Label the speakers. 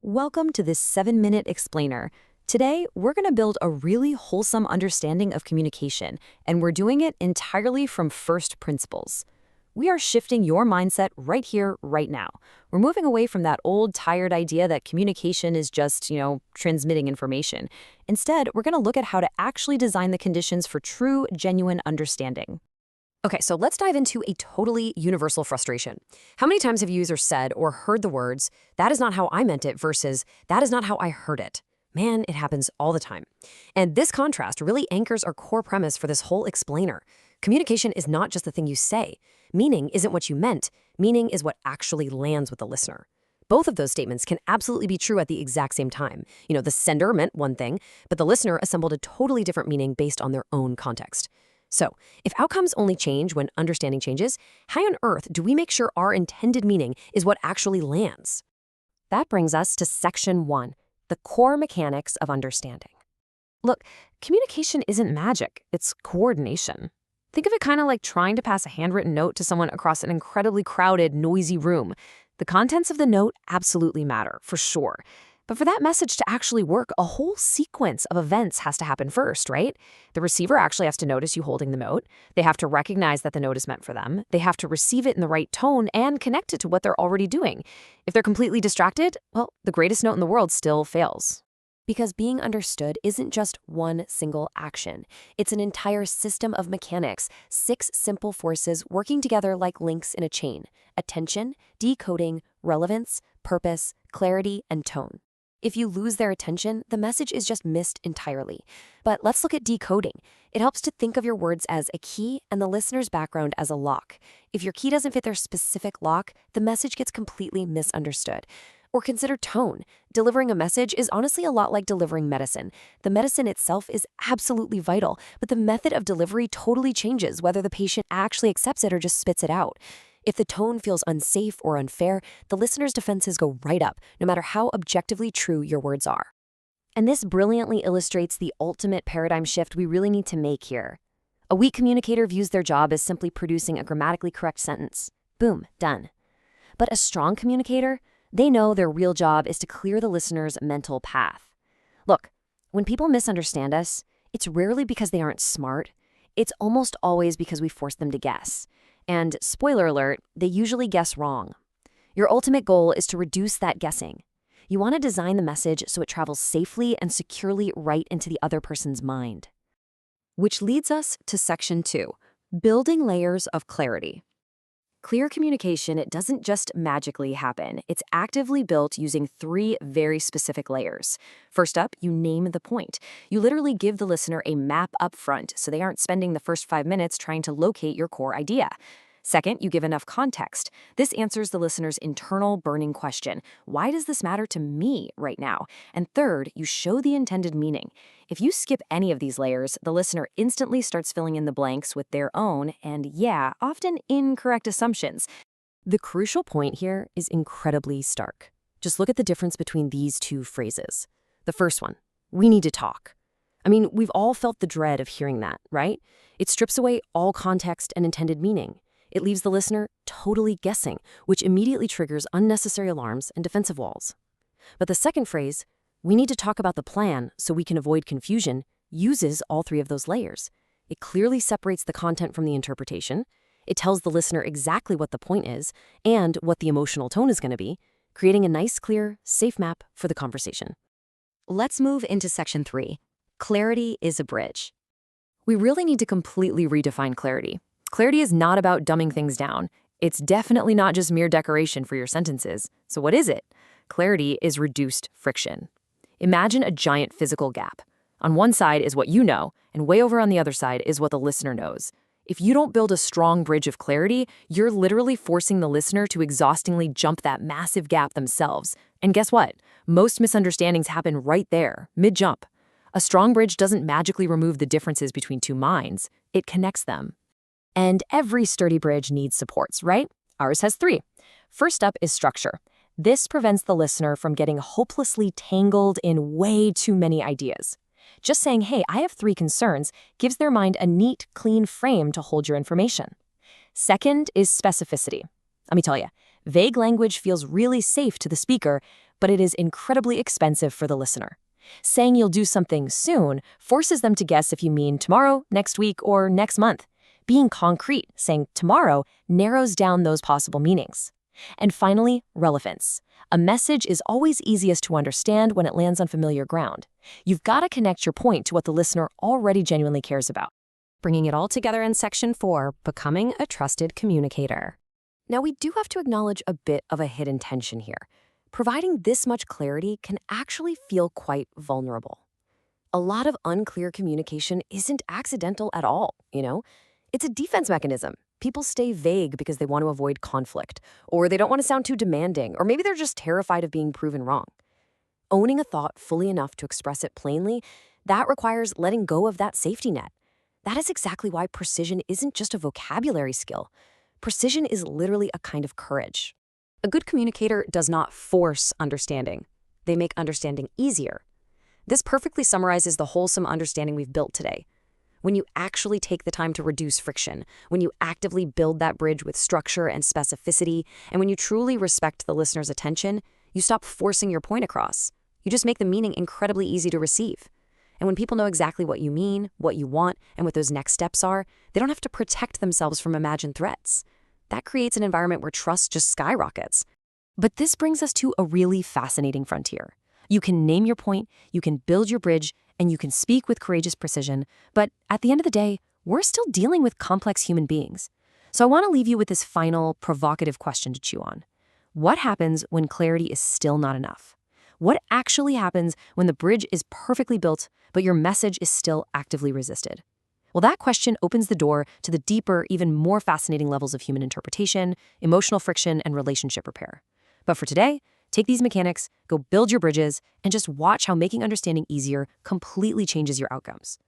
Speaker 1: Welcome to this 7-minute explainer. Today, we're going to build a really wholesome understanding of communication, and we're doing it entirely from first principles. We are shifting your mindset right here, right now. We're moving away from that old, tired idea that communication is just, transmitting information. Instead, we're going to look at how to actually design the conditions for true, genuine understanding.
Speaker 2: Okay, so let's dive into a totally universal frustration. How many times have you either said or heard the words, "that is not how I meant it," versus "that is not how I heard it"? Man, it happens all the time. And this contrast really anchors our core premise for this whole explainer. Communication is not just the thing you say. Meaning isn't what you meant. Meaning is what actually lands with the listener. Both of those statements can absolutely be true at the exact same time. The sender meant one thing, but the listener assembled a totally different meaning based on their own context. So, if outcomes only change when understanding changes, how on earth do we make sure our intended meaning is what actually lands? That brings us to Section 1, the core mechanics of understanding. Look, communication isn't magic, it's coordination. Think of it kind of like trying to pass a handwritten note to someone across an incredibly crowded, noisy room. The contents of the note absolutely matter, for sure. But for that message to actually work, a whole sequence of events has to happen first, right? The receiver actually has to notice you holding the note. They have to recognize that the note is meant for them. They have to receive it in the right tone and connect it to what they're already doing. If they're completely distracted, well, the greatest note in the world still fails. Because being understood isn't just one single action. It's an entire system of mechanics, 6 simple forces working together like links in a chain: attention, decoding, relevance, purpose, clarity, and tone. If you lose their attention, the message is just missed entirely. But let's look at decoding. It helps to think of your words as a key and the listener's background as a lock. If your key doesn't fit their specific lock, the message gets completely misunderstood. Or consider tone. Delivering a message is honestly a lot like delivering medicine. The medicine itself is absolutely vital, but the method of delivery totally changes whether the patient actually accepts it or just spits it out. If the tone feels unsafe or unfair, the listener's defenses go right up, no matter how objectively true your words are. And this brilliantly illustrates the ultimate paradigm shift we really need to make here. A weak communicator views their job as simply producing a grammatically correct sentence. Boom, done. But a strong communicator, they know their real job is to clear the listener's mental path. Look, when people misunderstand us, it's rarely because they aren't smart. It's almost always because we force them to guess. And spoiler alert, they usually guess wrong. Your ultimate goal is to reduce that guessing. You want to design the message so it travels safely and securely right into the other person's mind. Which leads us to Section 2, building layers of clarity. Clear communication, it doesn't just magically happen. It's actively built using 3 very specific layers. First up, you name the point. You literally give the listener a map up front so they aren't spending the first 5 minutes trying to locate your core idea. Second, you give enough context. This answers the listener's internal burning question: why does this matter to me right now? And third, you show the intended meaning. If you skip any of these layers, the listener instantly starts filling in the blanks with their own and, often incorrect assumptions. The crucial point here is incredibly stark. Just look at the difference between these 2 phrases. The first one, we need to talk. I mean, we've all felt the dread of hearing that, right? It strips away all context and intended meaning. It leaves the listener totally guessing, which immediately triggers unnecessary alarms and defensive walls. But the second phrase, we need to talk about the plan so we can avoid confusion, uses all 3 of those layers. It clearly separates the content from the interpretation. It tells the listener exactly what the point is and what the emotional tone is going to be, creating a nice, clear, safe map for the conversation. Let's move into Section 3. Clarity is a bridge. We really need to completely redefine clarity. Clarity is not about dumbing things down. It's definitely not just mere decoration for your sentences. So what is it? Clarity is reduced friction. Imagine a giant physical gap. On one side is what you know, and way over on the other side is what the listener knows. If you don't build a strong bridge of clarity, you're literally forcing the listener to exhaustingly jump that massive gap themselves. And guess what? Most misunderstandings happen right there, mid-jump. A strong bridge doesn't magically remove the differences between 2 minds. It connects them. And every sturdy bridge needs supports, right? Ours has 3. First up is structure. This prevents the listener from getting hopelessly tangled in way too many ideas. Just saying, hey, I have 3 concerns, gives their mind a neat, clean frame to hold your information. Second is specificity. Let me tell you, vague language feels really safe to the speaker, but it is incredibly expensive for the listener. Saying you'll do something soon forces them to guess if you mean tomorrow, next week, or next month. Being concrete, saying tomorrow, narrows down those possible meanings. And finally, relevance. A message is always easiest to understand when it lands on familiar ground. You've got to connect your point to what the listener already genuinely cares about.
Speaker 1: Bringing it all together in Section 4, Becoming a Trusted Communicator. Now, we do have to acknowledge a bit of a hidden tension here. Providing this much clarity can actually feel quite vulnerable. A lot of unclear communication isn't accidental at all, It's a defense mechanism. People stay vague because they want to avoid conflict, or they don't want to sound too demanding, or maybe they're just terrified of being proven wrong. Owning a thought fully enough to express it plainly, that requires letting go of that safety net. That is exactly why precision isn't just a vocabulary skill. Precision is literally a kind of courage. A good communicator does not force understanding. They make understanding easier. This perfectly summarizes the wholesome understanding we've built today. When you actually take the time to reduce friction, when you actively build that bridge with structure and specificity, and when you truly respect the listener's attention, you stop forcing your point across. You just make the meaning incredibly easy to receive. And when people know exactly what you mean, what you want, and what those next steps are, they don't have to protect themselves from imagined threats. That creates an environment where trust just skyrockets. But this brings us to a really fascinating frontier. You can name your point, you can build your bridge, and you can speak with courageous precision, but at the end of the day, we're still dealing with complex human beings. So I want to leave you with this final, provocative question to chew on. What happens when clarity is still not enough? What actually happens when the bridge is perfectly built, but your message is still actively resisted? Well, that question opens the door to the deeper, even more fascinating levels of human interpretation, emotional friction, and relationship repair. But for today, take these mechanics, go build your bridges, and just watch how making understanding easier completely changes your outcomes.